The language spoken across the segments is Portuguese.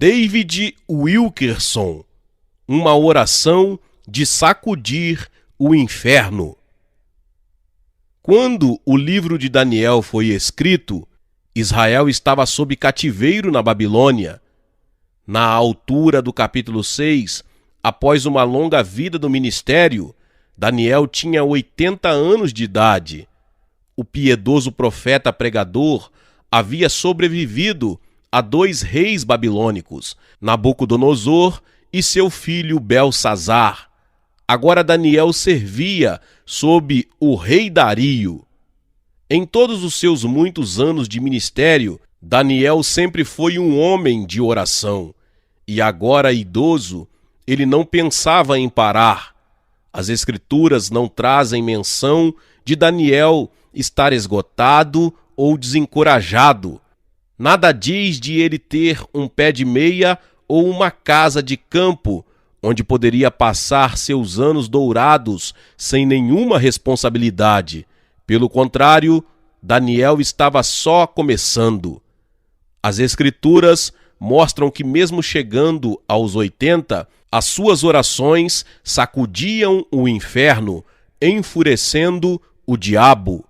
David Wilkerson, uma oração de sacudir o inferno. Quando o livro de Daniel foi escrito, Israel estava sob cativeiro na Babilônia. Na altura do capítulo 6, após uma longa vida do ministério, Daniel tinha 80 anos de idade. O piedoso profeta pregador havia sobrevivido a 2 reis babilônicos, Nabucodonosor e seu filho Belsazar. Agora Daniel servia sob o rei Dario. Em todos os seus muitos anos de ministério, Daniel sempre foi um homem de oração. E agora, idoso, ele não pensava em parar. As Escrituras não trazem menção de Daniel estar esgotado ou desencorajado. Nada diz de ele ter um pé de meia ou uma casa de campo, onde poderia passar seus anos dourados sem nenhuma responsabilidade. Pelo contrário, Daniel estava só começando. As Escrituras mostram que mesmo chegando aos 80, as suas orações sacudiam o inferno, enfurecendo o diabo.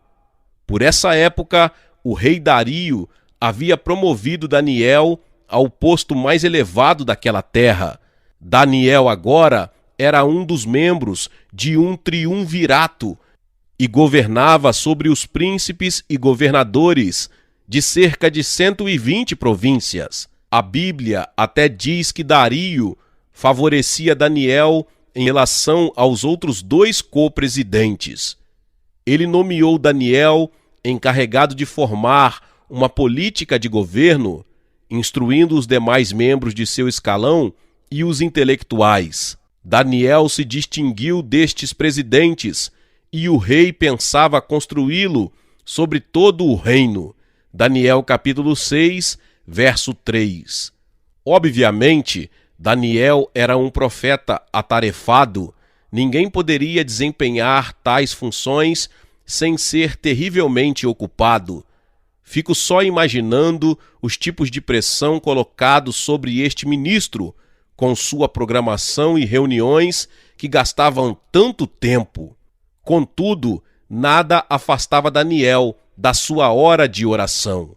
Por essa época, o rei Dario havia promovido Daniel ao posto mais elevado daquela terra. Daniel agora era um dos membros de um triunvirato e governava sobre os príncipes e governadores de cerca de 120 províncias. A Bíblia até diz que Dario favorecia Daniel em relação aos outros 2 co-presidentes. Ele nomeou Daniel encarregado de formar uma política de governo, instruindo os demais membros de seu escalão e os intelectuais. Daniel se distinguiu destes presidentes e o rei pensava construí-lo sobre todo o reino. Daniel capítulo 6, verso 3. Obviamente, Daniel era um profeta atarefado. Ninguém poderia desempenhar tais funções sem ser terrivelmente ocupado. Fico só imaginando os tipos de pressão colocados sobre este ministro, com sua programação e reuniões que gastavam tanto tempo. Contudo, nada afastava Daniel da sua hora de oração.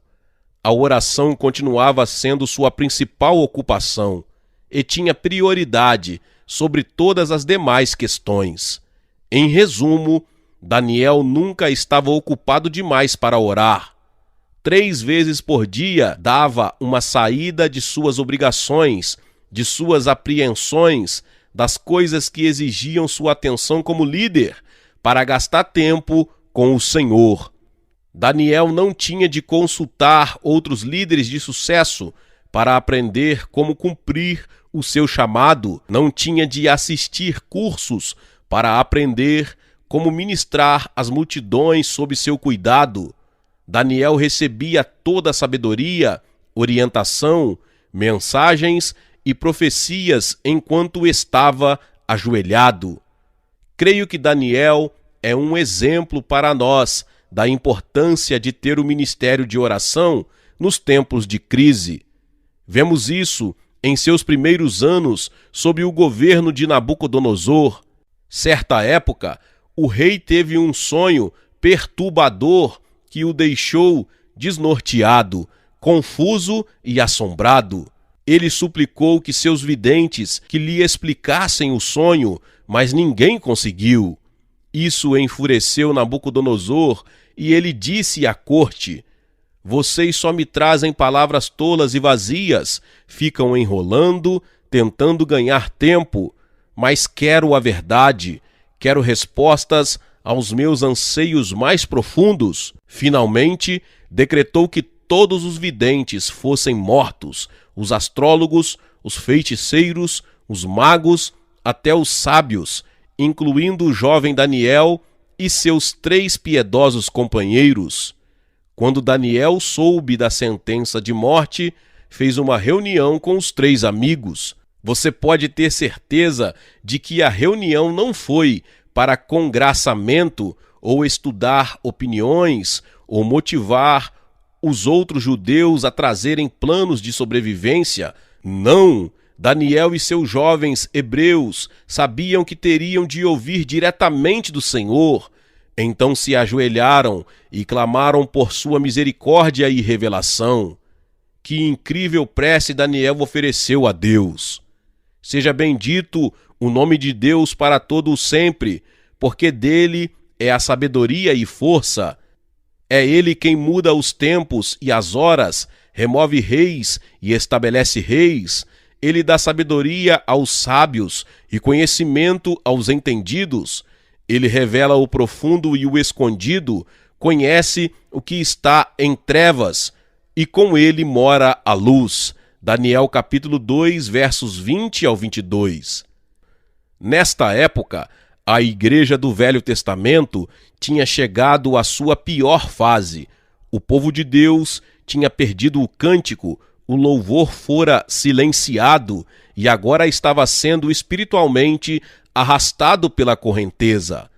A oração continuava sendo sua principal ocupação e tinha prioridade sobre todas as demais questões. Em resumo, Daniel nunca estava ocupado demais para orar. 3 vezes por dia dava uma saída de suas obrigações, de suas apreensões, das coisas que exigiam sua atenção como líder, para gastar tempo com o Senhor. Daniel não tinha de consultar outros líderes de sucesso para aprender como cumprir o seu chamado, não tinha de assistir cursos para aprender como ministrar as multidões sob seu cuidado. Daniel recebia toda a sabedoria, orientação, mensagens e profecias enquanto estava ajoelhado. Creio que Daniel é um exemplo para nós da importância de ter o ministério de oração nos tempos de crise. Vemos isso em seus primeiros anos sob o governo de Nabucodonosor. Certa época, o rei teve um sonho perturbador que o deixou desnorteado, confuso e assombrado. Ele suplicou que seus videntes que lhe explicassem o sonho, mas ninguém conseguiu. Isso enfureceu Nabucodonosor e ele disse à corte: "Vocês só me trazem palavras tolas e vazias, ficam enrolando, tentando ganhar tempo, mas quero a verdade, quero respostas aos meus anseios mais profundos." Finalmente, decretou que todos os videntes fossem mortos, os astrólogos, os feiticeiros, os magos, até os sábios, incluindo o jovem Daniel e seus 3 piedosos companheiros. Quando Daniel soube da sentença de morte, fez uma reunião com os 3 amigos. Você pode ter certeza de que a reunião não foi para congraçamento ou estudar opiniões ou motivar os outros judeus a trazerem planos de sobrevivência. Não! Daniel e seus jovens hebreus sabiam que teriam de ouvir diretamente do Senhor. Então se ajoelharam e clamaram por sua misericórdia e revelação. Que incrível prece Daniel ofereceu a Deus! Seja bendito o nome de Deus para todo o sempre, porque dele é a sabedoria e força. É ele quem muda os tempos e as horas, remove reis e estabelece reis. Ele dá sabedoria aos sábios e conhecimento aos entendidos. Ele revela o profundo e o escondido, conhece o que está em trevas, e com ele mora a luz. Daniel capítulo 2, versos 20 ao 22. Nesta época, a Igreja do Velho Testamento tinha chegado à sua pior fase. O povo de Deus tinha perdido o cântico, o louvor fora silenciado e agora estava sendo espiritualmente arrastado pela correnteza.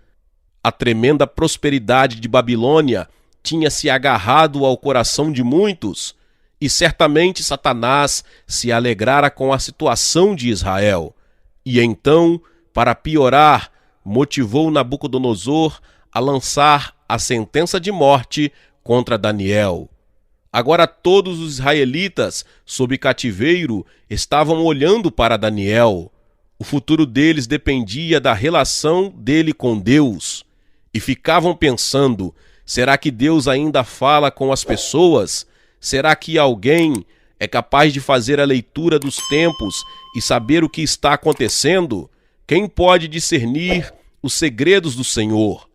A tremenda prosperidade de Babilônia tinha se agarrado ao coração de muitos, e certamente Satanás se alegrara com a situação de Israel. E então, para piorar, motivou Nabucodonosor a lançar a sentença de morte contra Daniel. Agora todos os israelitas, sob cativeiro, estavam olhando para Daniel. O futuro deles dependia da relação dele com Deus. E ficavam pensando, será que Deus ainda fala com as pessoas? Será que alguém é capaz de fazer a leitura dos tempos e saber o que está acontecendo? Quem pode discernir os segredos do Senhor?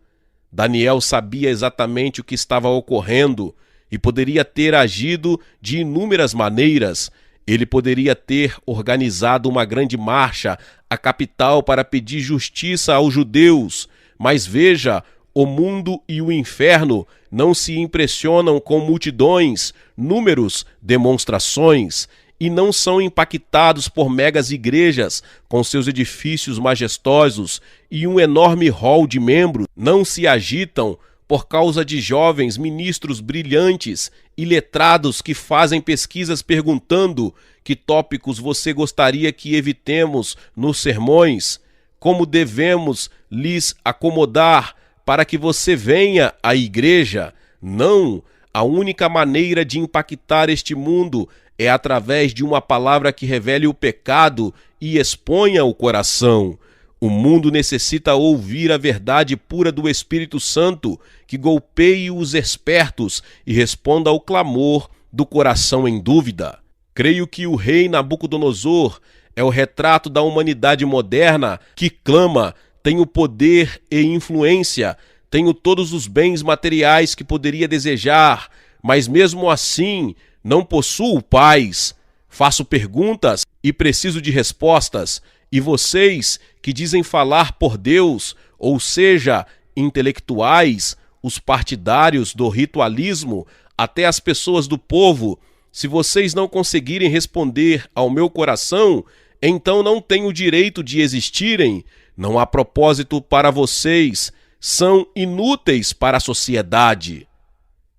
Daniel sabia exatamente o que estava ocorrendo e poderia ter agido de inúmeras maneiras. Ele poderia ter organizado uma grande marcha à capital para pedir justiça aos judeus. Mas veja, o mundo e o inferno não se impressionam com multidões, números, demonstrações, e não são impactados por megas igrejas com seus edifícios majestosos e um enorme hall de membros. Não se agitam por causa de jovens ministros brilhantes e letrados que fazem pesquisas perguntando que tópicos você gostaria que evitemos nos sermões, como devemos lhes acomodar para que você venha à igreja. Não, a única maneira de impactar este mundo é através de uma palavra que revele o pecado e exponha o coração. O mundo necessita ouvir a verdade pura do Espírito Santo, que golpeie os espertos e responda ao clamor do coração em dúvida. Creio que o rei Nabucodonosor é o retrato da humanidade moderna que clama: tenho poder e influência, tenho todos os bens materiais que poderia desejar, mas mesmo assim não possuo paz. Faço perguntas e preciso de respostas, e vocês que dizem falar por Deus, ou seja, intelectuais, os partidários do ritualismo, até as pessoas do povo, se vocês não conseguirem responder ao meu coração, então não têm o direito de existirem. Não há propósito para vocês, são inúteis para a sociedade.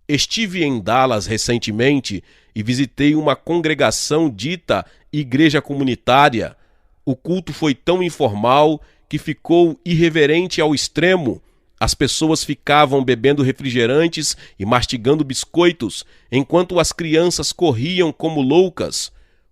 Estive em Dallas recentemente e visitei uma congregação dita igreja comunitária. O culto foi tão informal que ficou irreverente ao extremo. As pessoas ficavam bebendo refrigerantes e mastigando biscoitos, enquanto as crianças corriam como loucas.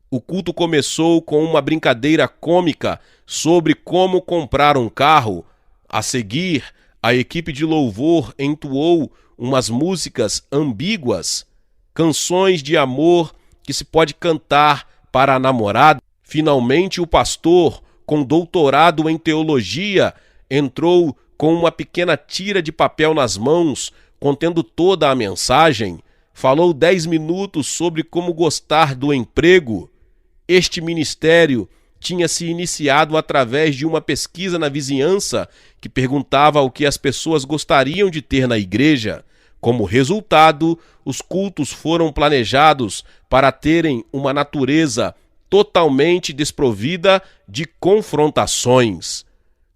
O culto começou com uma brincadeira cômica sobre como comprar um carro. A seguir, a equipe de louvor entoou umas músicas ambíguas, canções de amor que se pode cantar para a namorada. Finalmente, o pastor, com doutorado em teologia, entrou com uma pequena tira de papel nas mãos, contendo toda a mensagem. Falou 10 minutos sobre como gostar do emprego. Este ministério tinha se iniciado através de uma pesquisa na vizinhança que perguntava o que as pessoas gostariam de ter na igreja. Como resultado, os cultos foram planejados para terem uma natureza totalmente desprovida de confrontações.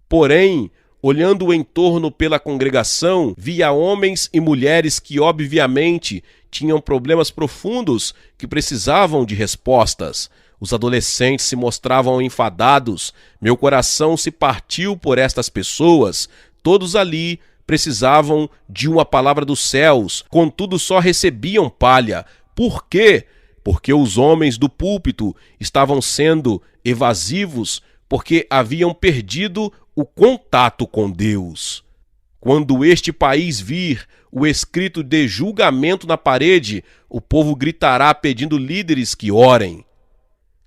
Porém, olhando o entorno pela congregação, via homens e mulheres que obviamente tinham problemas profundos que precisavam de respostas. Os adolescentes se mostravam enfadados. Meu coração se partiu por estas pessoas. Todos ali precisavam de uma palavra dos céus, contudo só recebiam palha. Por quê? Porque os homens do púlpito estavam sendo evasivos, porque haviam perdido o contato com Deus. Quando este país vir o escrito de julgamento na parede, o povo gritará pedindo líderes que orem.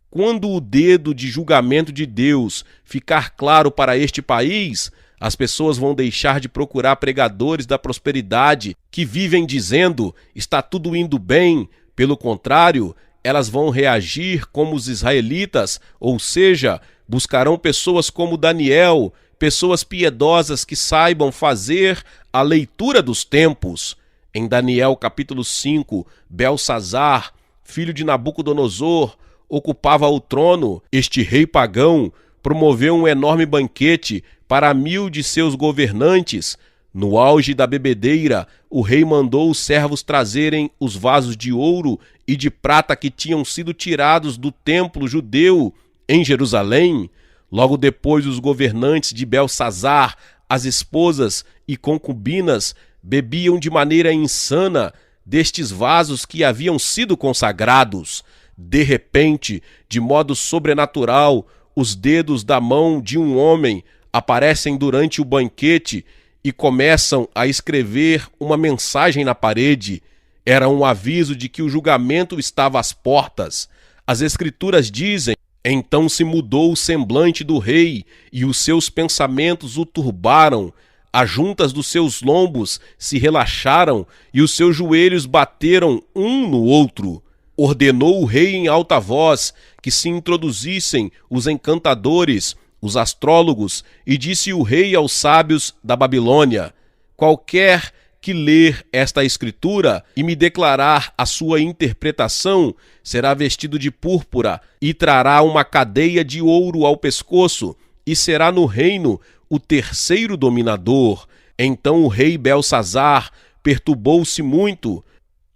Quando o dedo de julgamento de Deus ficar claro para este país, as pessoas vão deixar de procurar pregadores da prosperidade que vivem dizendo está tudo indo bem. Pelo contrário, elas vão reagir como os israelitas, ou seja, buscarão pessoas como Daniel, pessoas piedosas que saibam fazer a leitura dos tempos. Em Daniel capítulo 5, Belsazar, filho de Nabucodonosor, ocupava o trono. Este rei pagão promoveu um enorme banquete para 1000 de seus governantes. No auge da bebedeira, o rei mandou os servos trazerem os vasos de ouro e de prata que tinham sido tirados do templo judeu em Jerusalém. Logo depois, os governantes de Belsazar, as esposas e concubinas, bebiam de maneira insana destes vasos que haviam sido consagrados. De repente, de modo sobrenatural, os dedos da mão de um homem aparecem durante o banquete e começam a escrever uma mensagem na parede. Era um aviso de que o julgamento estava às portas. As escrituras dizem: então se mudou o semblante do rei e os seus pensamentos o turbaram. As juntas dos seus lombos se relaxaram e os seus joelhos bateram um no outro. Ordenou o rei em alta voz que se introduzissem os encantadores, os astrólogos, e disse o rei aos sábios da Babilônia: qualquer que ler esta escritura e me declarar a sua interpretação será vestido de púrpura e trará uma cadeia de ouro ao pescoço e será no reino o terceiro dominador. Então o rei Belsazar perturbou-se muito.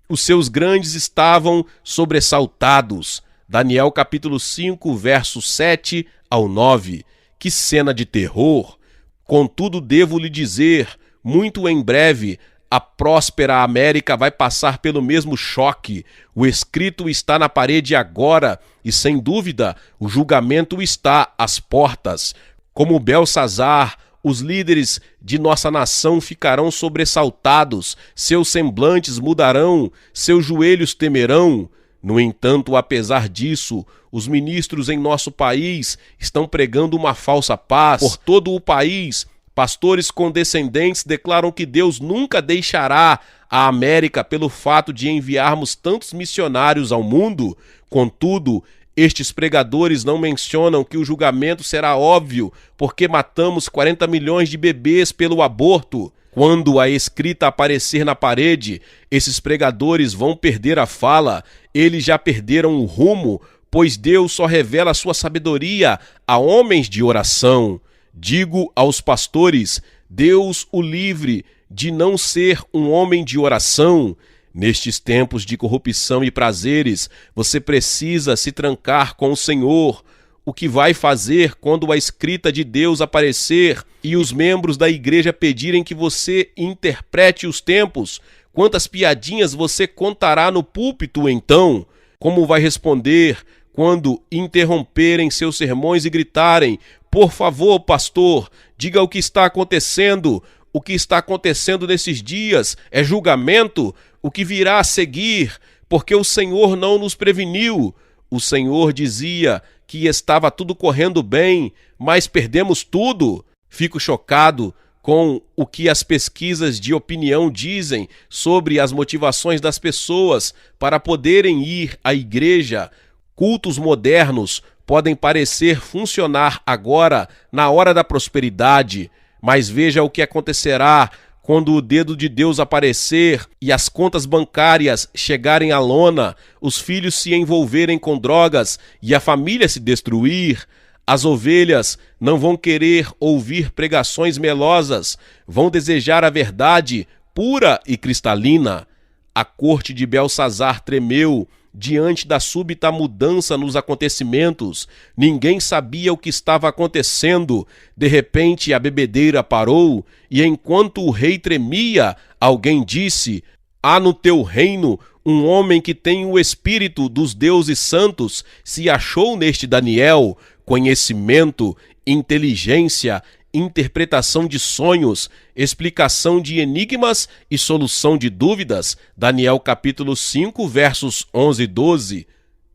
Os seus grandes estavam sobressaltados. Daniel capítulo 5, versos 7 ao 9. Que cena de terror! Contudo, devo lhe dizer, muito em breve, a próspera América vai passar pelo mesmo choque. O escrito está na parede agora e, sem dúvida, o julgamento está às portas. Como Belsazar, os líderes de nossa nação ficarão sobressaltados, seus semblantes mudarão, seus joelhos temerão. No entanto, apesar disso, os ministros em nosso país estão pregando uma falsa paz. Por todo o país, pastores condescendentes declaram que Deus nunca deixará a América pelo fato de enviarmos tantos missionários ao mundo. Contudo, estes pregadores não mencionam que o julgamento será óbvio, porque matamos 40 milhões de bebês pelo aborto. Quando a escrita aparecer na parede, esses pregadores vão perder a fala. Eles já perderam o rumo, pois Deus só revela sua sabedoria a homens de oração. Digo aos pastores: Deus o livre de não ser um homem de oração. Nestes tempos de corrupção e prazeres, você precisa se trancar com o Senhor. O que vai fazer quando a escrita de Deus aparecer e os membros da igreja pedirem que você interprete os tempos? Quantas piadinhas você contará no púlpito então? Como vai responder quando interromperem seus sermões e gritarem: por favor, pastor, diga o que está acontecendo? O que está acontecendo nesses dias é julgamento? O que virá a seguir? Porque o Senhor não nos preveniu. O Senhor dizia que estava tudo correndo bem, mas perdemos tudo. Fico chocado com o que as pesquisas de opinião dizem sobre as motivações das pessoas para poderem ir à igreja. Cultos modernos podem parecer funcionar agora na hora da prosperidade, mas veja o que acontecerá quando o dedo de Deus aparecer e as contas bancárias chegarem à lona, os filhos se envolverem com drogas e a família se destruir. As ovelhas não vão querer ouvir pregações melosas, vão desejar a verdade pura e cristalina. A corte de Belsazar tremeu diante da súbita mudança nos acontecimentos. Ninguém sabia o que estava acontecendo. De repente a bebedeira parou, e enquanto o rei tremia, alguém disse: há no teu reino um homem que tem o espírito dos deuses santos. Se achou neste Daniel conhecimento, inteligência, interpretação de sonhos, explicação de enigmas e solução de dúvidas. Daniel capítulo 5, versos 11 e 12.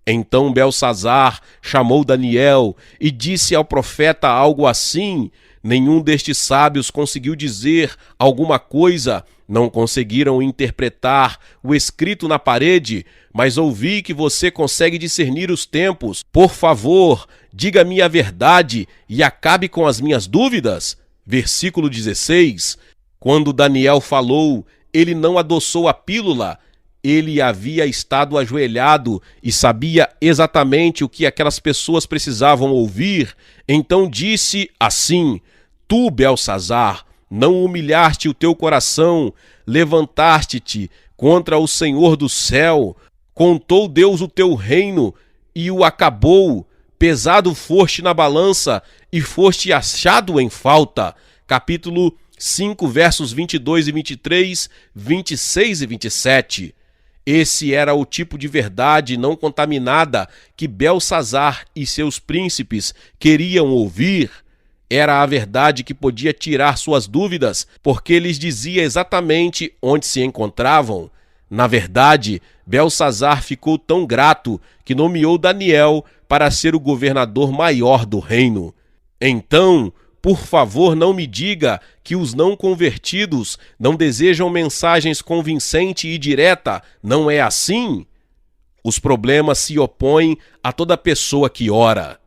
Então Beltsazar chamou Daniel e disse ao profeta algo assim: nenhum destes sábios conseguiu dizer alguma coisa, não conseguiram interpretar o escrito na parede, mas ouvi que você consegue discernir os tempos. Por favor, diga-me a verdade e acabe com as minhas dúvidas. Versículo 16. Quando Daniel falou, ele não adoçou a pílula. Ele havia estado ajoelhado e sabia exatamente o que aquelas pessoas precisavam ouvir. Então disse assim: tu, Beltsazar, não humilhaste o teu coração, levantaste-te contra o Senhor do céu, contou Deus o teu reino e o acabou, pesado foste na balança e foste achado em falta. Capítulo 5, versos 22 e 23, 26 e 27. Esse era o tipo de verdade não contaminada que Beltsazar e seus príncipes queriam ouvir. Era a verdade que podia tirar suas dúvidas, porque lhes dizia exatamente onde se encontravam. Na verdade, Beltsazar ficou tão grato que nomeou Daniel para ser o governador maior do reino. Então, por favor, não me diga que os não convertidos não desejam mensagens convincente e direta. Não é assim? Os problemas se opõem a toda pessoa que ora.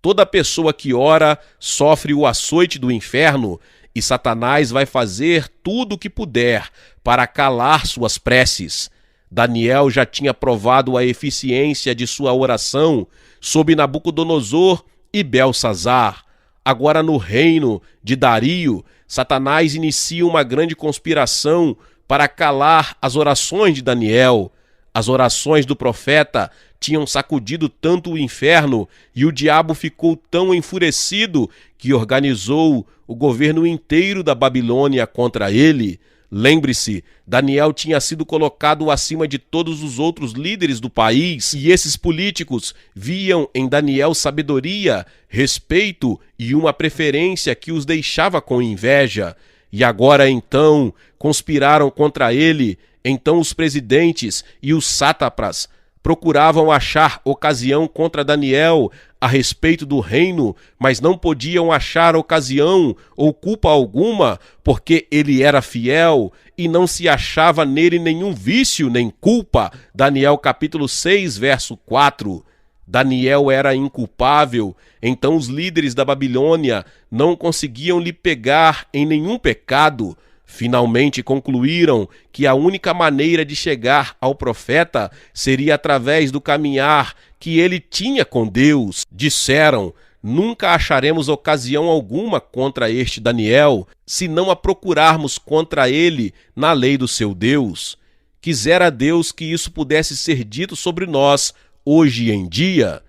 Toda pessoa que ora sofre o açoite do inferno, e Satanás vai fazer tudo o que puder para calar suas preces. Daniel já tinha provado a eficiência de sua oração sob Nabucodonosor e Beltsazar. Agora, no reino de Dario, Satanás inicia uma grande conspiração para calar as orações de Daniel. As orações do profeta tinham sacudido tanto o inferno e o diabo ficou tão enfurecido que organizou o governo inteiro da Babilônia contra ele. Lembre-se, Daniel tinha sido colocado acima de todos os outros líderes do país, e esses políticos viam em Daniel sabedoria, respeito e uma preferência que os deixava com inveja. E agora então conspiraram contra ele. Então os presidentes e os sátrapas procuravam achar ocasião contra Daniel a respeito do reino, mas não podiam achar ocasião ou culpa alguma, porque ele era fiel e não se achava nele nenhum vício nem culpa. Daniel capítulo 6, verso 4. Daniel era inculpável, então os líderes da Babilônia não conseguiam lhe pegar em nenhum pecado. Finalmente concluíram que a única maneira de chegar ao profeta seria através do caminhar que ele tinha com Deus. Disseram: nunca acharemos ocasião alguma contra este Daniel, se não a procurarmos contra ele na lei do seu Deus. Quisera Deus que isso pudesse ser dito sobre nós hoje em dia.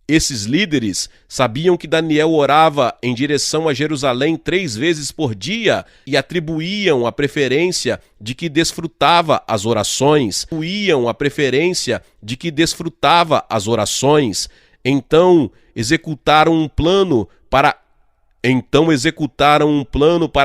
Esses líderes sabiam que Daniel orava em direção a Jerusalém 3 vezes por dia e atribuíam a preferência de que desfrutava as orações. Então executaram um plano para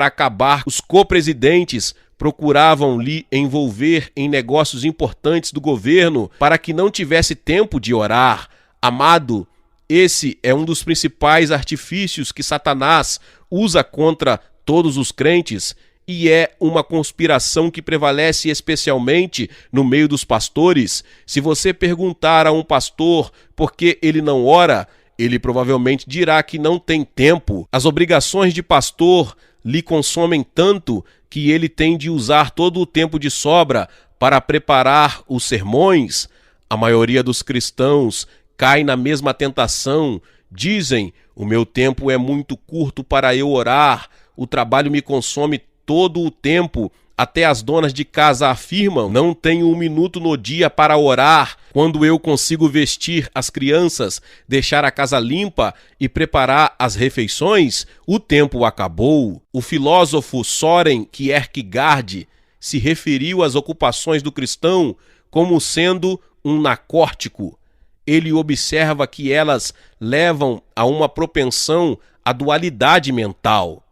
acabar. Os co-presidentes procuravam lhe envolver em negócios importantes do governo para que não tivesse tempo de orar. Amado, esse é um dos principais artifícios que Satanás usa contra todos os crentes, e é uma conspiração que prevalece especialmente no meio dos pastores. Se você perguntar a um pastor por que ele não ora, ele provavelmente dirá que não tem tempo. As obrigações de pastor lhe consomem tanto que ele tem de usar todo o tempo de sobra para preparar os sermões. A maioria dos cristãos cai na mesma tentação. Dizem: o meu tempo é muito curto para eu orar, o trabalho me consome todo o tempo. Até as donas de casa afirmam: não tenho um minuto no dia para orar. Quando eu consigo vestir as crianças, deixar a casa limpa e preparar as refeições, o tempo acabou. O filósofo Søren Kierkegaard se referiu às ocupações do cristão como sendo um narcótico. Ele observa que elas levam a uma propensão à dualidade mental.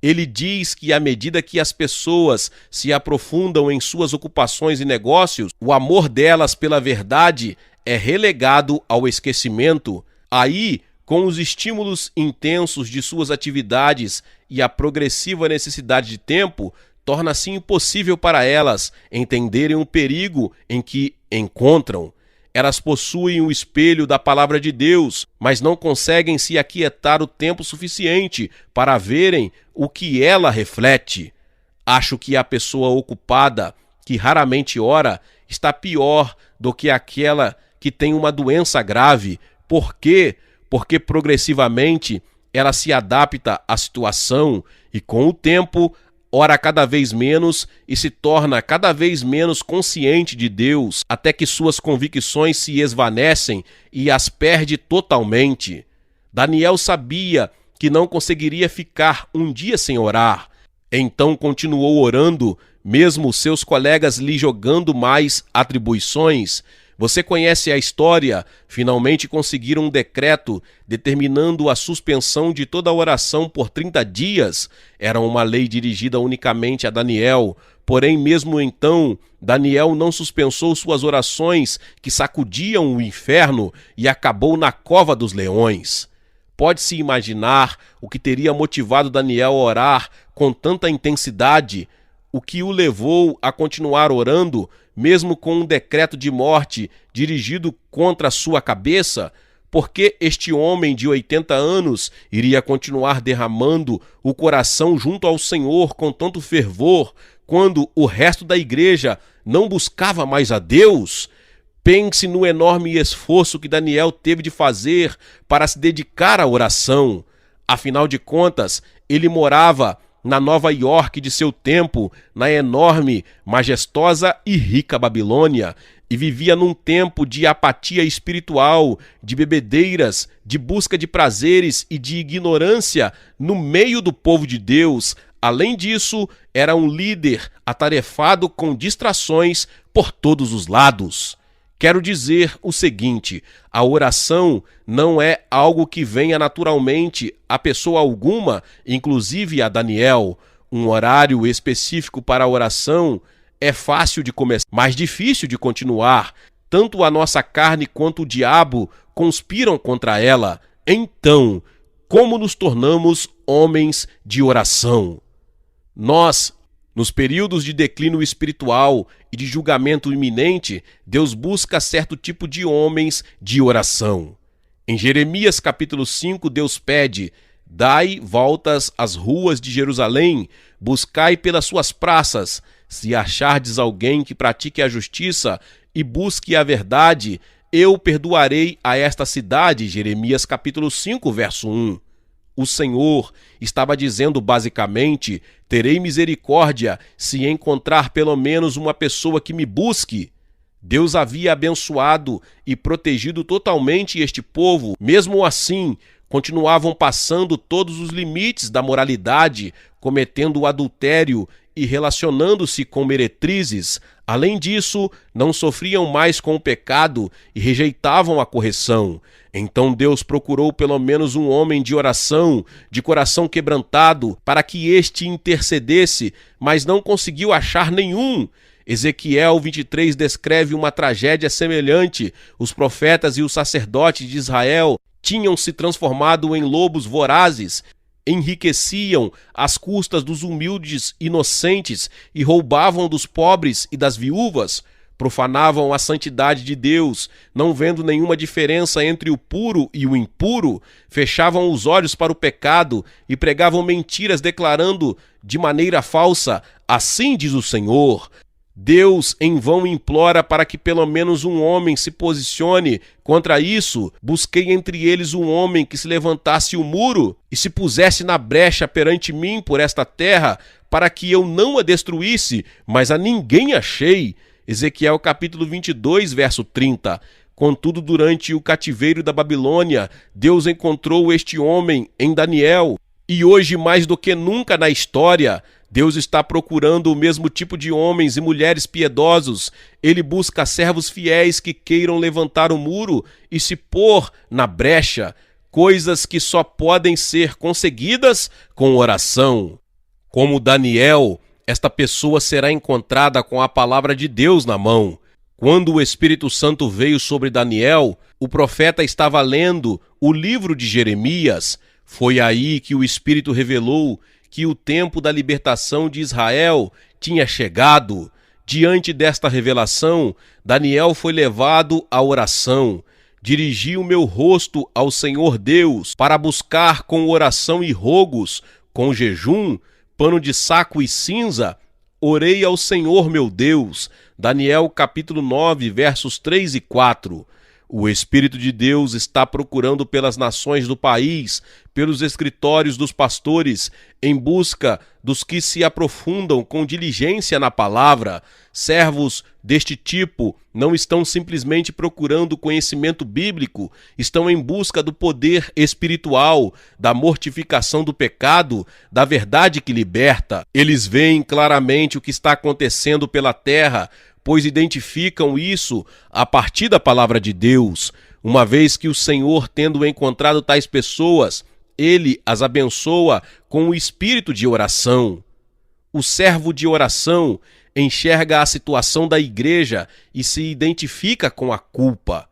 Ele diz que à medida que as pessoas se aprofundam em suas ocupações e negócios, o amor delas pela verdade é relegado ao esquecimento. Aí, com os estímulos intensos de suas atividades e a progressiva necessidade de tempo, torna-se impossível para elas entenderem o perigo em que encontram. Elas possuem o espelho da palavra de Deus, mas não conseguem se aquietar o tempo suficiente para verem o que ela reflete. Acho que a pessoa ocupada, que raramente ora, está pior do que aquela que tem uma doença grave. Por quê? Porque progressivamente ela se adapta à situação e, com o tempo, ora cada vez menos e se torna cada vez menos consciente de Deus, até que suas convicções se esvanecem e as perde totalmente. Daniel sabia que não conseguiria ficar um dia sem orar. Então continuou orando, mesmo seus colegas lhe jogando mais atribuições. Você conhece a história? Finalmente conseguiram um decreto determinando a suspensão de toda a oração por 30 dias. Era uma lei dirigida unicamente a Daniel. Porém, mesmo então, Daniel não suspensou suas orações que sacudiam o inferno e acabou na cova dos leões. Pode-se imaginar o que teria motivado Daniel a orar com tanta intensidade, o que o levou a continuar orando, mesmo com um decreto de morte dirigido contra sua cabeça? Porque este homem de 80 anos iria continuar derramando o coração junto ao Senhor com tanto fervor, quando o resto da igreja não buscava mais a Deus? Pense no enorme esforço que Daniel teve de fazer para se dedicar à oração. Afinal de contas, ele morava na Nova York de seu tempo, na enorme, majestosa e rica Babilônia, e vivia num tempo de apatia espiritual, de bebedeiras, de busca de prazeres e de ignorância no meio do povo de Deus. Além disso, era um líder atarefado com distrações por todos os lados. Quero dizer o seguinte: a oração não é algo que venha naturalmente a pessoa alguma, inclusive a Daniel. Um horário específico para a oração é fácil de começar, mas difícil de continuar. Tanto a nossa carne quanto o diabo conspiram contra ela. Então, como nos tornamos homens de oração? Nós, nos períodos de declínio espiritual e de julgamento iminente, Deus busca certo tipo de homens de oração. Em Jeremias capítulo 5, Deus pede: dai voltas às ruas de Jerusalém, buscai pelas suas praças, se achardes alguém que pratique a justiça e busque a verdade, eu perdoarei a esta cidade. Jeremias capítulo 5, verso 1. O Senhor estava dizendo basicamente: terei misericórdia se encontrar pelo menos uma pessoa que me busque. Deus havia abençoado e protegido totalmente este povo. Mesmo assim, continuavam passando todos os limites da moralidade, cometendo o adultério e relacionando-se com meretrizes. Além disso, não sofriam mais com o pecado e rejeitavam a correção. Então Deus procurou pelo menos um homem de oração, de coração quebrantado, para que este intercedesse, mas não conseguiu achar nenhum. Ezequiel 23 descreve uma tragédia semelhante. Os profetas e os sacerdotes de Israel tinham se transformado em lobos vorazes, enriqueciam às custas dos humildes inocentes e roubavam dos pobres e das viúvas. Profanavam a santidade de Deus, não vendo nenhuma diferença entre o puro e o impuro, fechavam os olhos para o pecado e pregavam mentiras, declarando de maneira falsa: assim diz o Senhor. Deus em vão implora para que pelo menos um homem se posicione contra isso. Busquei entre eles um homem que se levantasse o muro e se pusesse na brecha perante mim por esta terra, para que eu não a destruísse, mas a ninguém achei. Ezequiel capítulo 22, verso 30. Contudo, durante o cativeiro da Babilônia, Deus encontrou este homem em Daniel. E hoje, mais do que nunca na história, Deus está procurando o mesmo tipo de homens e mulheres piedosos. Ele busca servos fiéis que queiram levantar o muro e se pôr na brecha, coisas que só podem ser conseguidas com oração. Como Daniel, esta pessoa será encontrada com a palavra de Deus na mão. Quando o Espírito Santo veio sobre Daniel, o profeta estava lendo o livro de Jeremias. Foi aí que o Espírito revelou que o tempo da libertação de Israel tinha chegado. Diante desta revelação, Daniel foi levado à oração. Dirigi o meu rosto ao Senhor Deus para buscar com oração e rogos, com jejum, pano de saco e cinza, orei ao Senhor meu Deus. Daniel capítulo 9, versos 3 e 4. O Espírito de Deus está procurando pelas nações do país, pelos escritórios dos pastores, em busca dos que se aprofundam com diligência na palavra. Servos deste tipo não estão simplesmente procurando conhecimento bíblico, estão em busca do poder espiritual, da mortificação do pecado, da verdade que liberta. Eles veem claramente o que está acontecendo pela terra, pois identificam isso a partir da palavra de Deus. Uma vez que o Senhor, tendo encontrado tais pessoas, Ele as abençoa com o espírito de oração. O servo de oração enxerga a situação da igreja e se identifica com a culpa.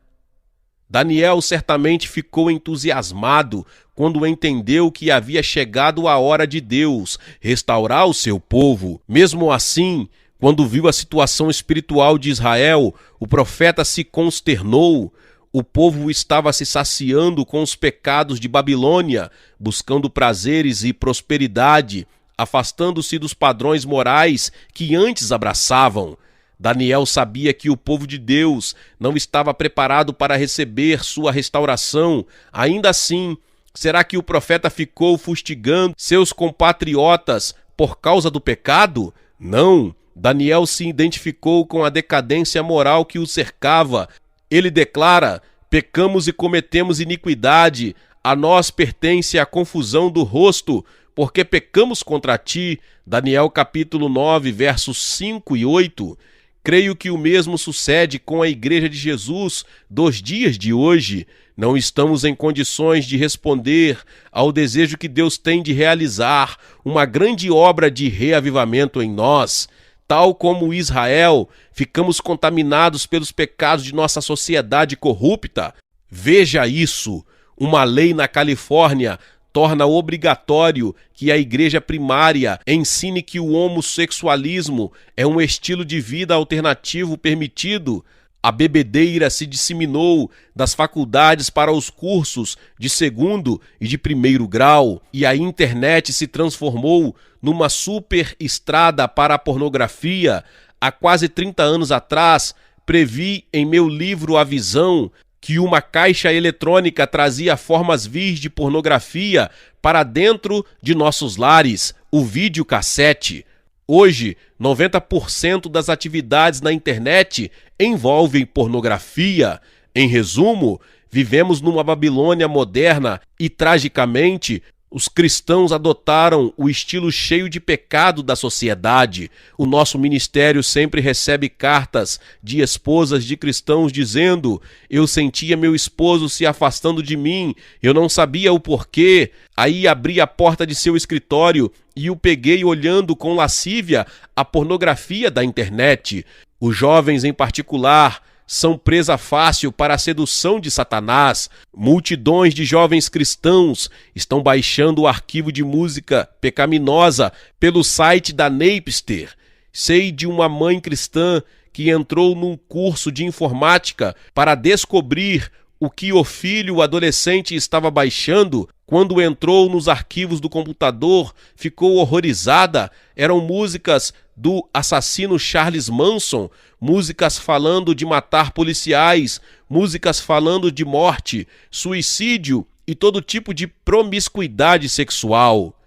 Daniel certamente ficou entusiasmado quando entendeu que havia chegado a hora de Deus restaurar o seu povo. Mesmo assim, quando viu a situação espiritual de Israel, o profeta se consternou. O povo estava se saciando com os pecados de Babilônia, buscando prazeres e prosperidade, afastando-se dos padrões morais que antes abraçavam. Daniel sabia que o povo de Deus não estava preparado para receber sua restauração. Ainda assim, será que o profeta ficou fustigando seus compatriotas por causa do pecado? Não. Daniel se identificou com a decadência moral que o cercava. Ele declara: pecamos e cometemos iniquidade, a nós pertence a confusão do rosto, porque pecamos contra ti. Daniel capítulo 9, versos 5 e 8. Creio que o mesmo sucede com a Igreja de Jesus dos dias de hoje. Não estamos em condições de responder ao desejo que Deus tem de realizar uma grande obra de reavivamento em nós. Tal como Israel, ficamos contaminados pelos pecados de nossa sociedade corrupta. Veja isso: uma lei na Califórnia torna obrigatório que a igreja primária ensine que o homossexualismo é um estilo de vida alternativo permitido. A bebedeira se disseminou das faculdades para os cursos de segundo e de primeiro grau, e a internet se transformou numa super estrada para a pornografia. Há quase 30 anos atrás, previ em meu livro A Visão que uma caixa eletrônica trazia formas vis de pornografia para dentro de nossos lares, o videocassete. Hoje, 90% das atividades na internet envolvem pornografia. Em resumo, vivemos numa Babilônia moderna e, tragicamente, os cristãos adotaram o estilo cheio de pecado da sociedade. O nosso ministério sempre recebe cartas de esposas de cristãos dizendo: eu sentia meu esposo se afastando de mim, eu não sabia o porquê. Aí abri a porta de seu escritório e o peguei olhando com lascívia a pornografia da internet. Os jovens, em particular, são presa fácil para a sedução de Satanás. Multidões de jovens cristãos estão baixando o arquivo de música pecaminosa pelo site da Napster. Sei de uma mãe cristã que entrou num curso de informática para descobrir o que o filho adolescente estava baixando. Quando entrou nos arquivos do computador, ficou horrorizada. Eram músicas do assassino Charles Manson, músicas falando de matar policiais, músicas falando de morte, suicídio e todo tipo de promiscuidade sexual.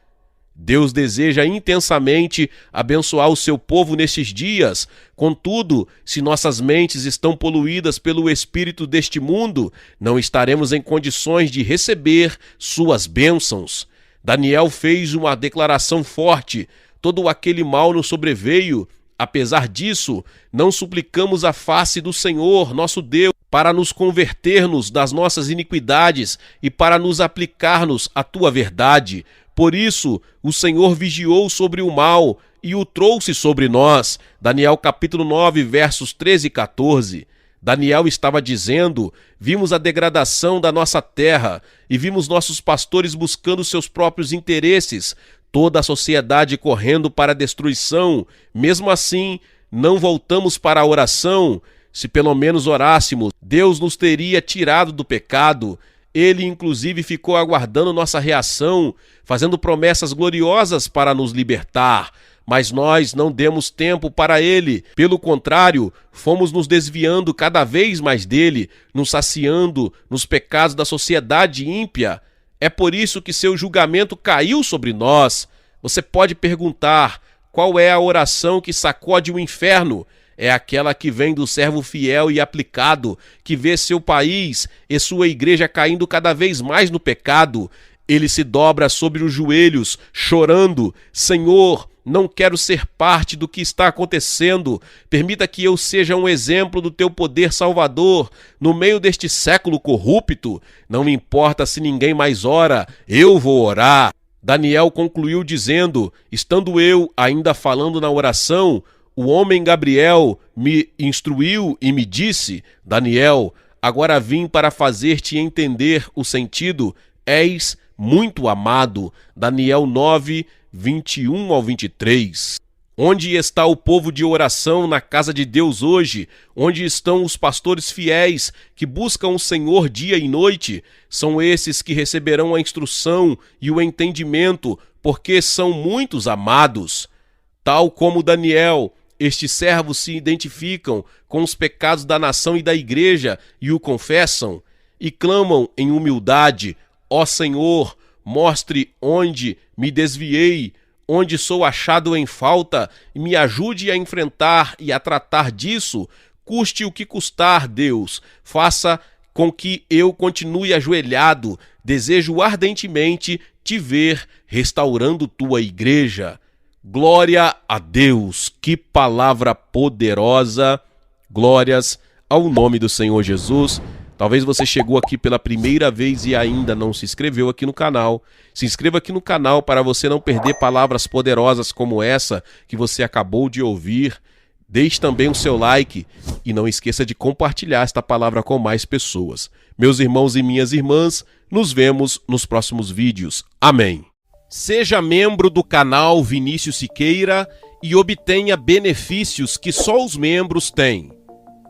Deus deseja intensamente abençoar o seu povo nestes dias. Contudo, se nossas mentes estão poluídas pelo espírito deste mundo, não estaremos em condições de receber suas bênçãos. Daniel fez uma declaração forte: todo aquele mal nos sobreveio. Apesar disso, não suplicamos a face do Senhor, nosso Deus, para nos converter-nos das nossas iniquidades e para nos aplicar-nos à tua verdade. Por isso, o Senhor vigiou sobre o mal e o trouxe sobre nós. Daniel capítulo 9, versos 13 e 14. Daniel estava dizendo: vimos a degradação da nossa terra e vimos nossos pastores buscando seus próprios interesses, toda a sociedade correndo para a destruição. Mesmo assim, não voltamos para a oração. Se pelo menos orássemos, Deus nos teria tirado do pecado. Ele, inclusive, ficou aguardando nossa reação, fazendo promessas gloriosas para nos libertar. Mas nós não demos tempo para ele. Pelo contrário, fomos nos desviando cada vez mais dele, nos saciando nos pecados da sociedade ímpia. É por isso que seu julgamento caiu sobre nós. Você pode perguntar: qual é a oração que sacode o inferno? É aquela que vem do servo fiel e aplicado, que vê seu país e sua igreja caindo cada vez mais no pecado. Ele se dobra sobre os joelhos, chorando: Senhor, não quero ser parte do que está acontecendo. Permita que eu seja um exemplo do teu poder salvador no meio deste século corrupto. Não me importa se ninguém mais ora, eu vou orar. Daniel concluiu dizendo: estando eu ainda falando na oração, o homem Gabriel me instruiu e me disse: Daniel, agora vim para fazer-te entender o sentido. És muito amado. Daniel 9, 21 ao 23. Onde está o povo de oração na casa de Deus hoje? Onde estão os pastores fiéis que buscam o Senhor dia e noite? São esses que receberão a instrução e o entendimento, porque são muitos amados. Tal como Daniel, estes servos se identificam com os pecados da nação e da igreja e o confessam, e clamam em humildade: ó Senhor, mostre onde me desviei, onde sou achado em falta, e me ajude a enfrentar e a tratar disso, custe o que custar, Deus. Faça com que eu continue ajoelhado. Desejo ardentemente te ver restaurando tua igreja. Glória a Deus, que palavra poderosa. Glórias ao nome do Senhor Jesus. Talvez você chegou aqui pela primeira vez e ainda não se inscreveu aqui no canal. Se inscreva aqui no canal para você não perder palavras poderosas como essa que você acabou de ouvir. Deixe também o seu like e não esqueça de compartilhar esta palavra com mais pessoas. Meus irmãos e minhas irmãs, nos vemos nos próximos vídeos. Amém. Seja membro do canal Vinícius Siqueira e obtenha benefícios que só os membros têm.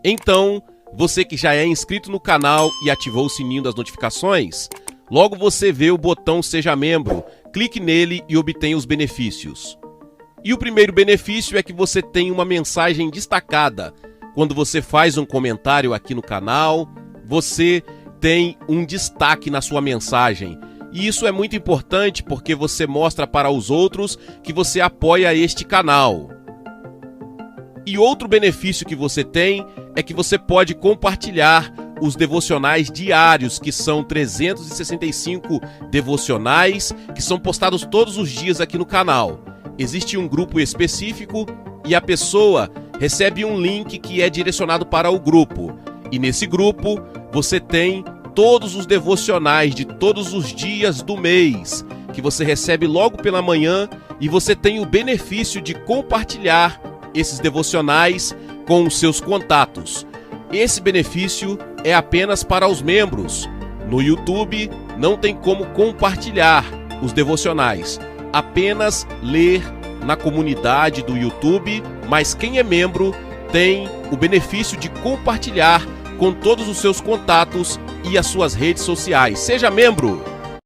Então, você que já é inscrito no canal e ativou o sininho das notificações, logo você vê o botão Seja Membro, clique nele e obtenha os benefícios. E o primeiro benefício é que você tem uma mensagem destacada. Quando você faz um comentário aqui no canal, você tem um destaque na sua mensagem. E isso é muito importante porque você mostra para os outros que você apoia este canal. E outro benefício que você tem é que você pode compartilhar os devocionais diários, que são 365 devocionais, que são postados todos os dias aqui no canal. Existe um grupo específico e a pessoa recebe um link que é direcionado para o grupo. E nesse grupo você tem todos os devocionais de todos os dias do mês, que você recebe logo pela manhã, e você tem o benefício de compartilhar esses devocionais com os seus contatos. Esse benefício é apenas para os membros. No YouTube não tem como compartilhar os devocionais, apenas ler na comunidade do YouTube, mas quem é membro tem o benefício de compartilhar com todos os seus contatos e as suas redes sociais. Seja membro!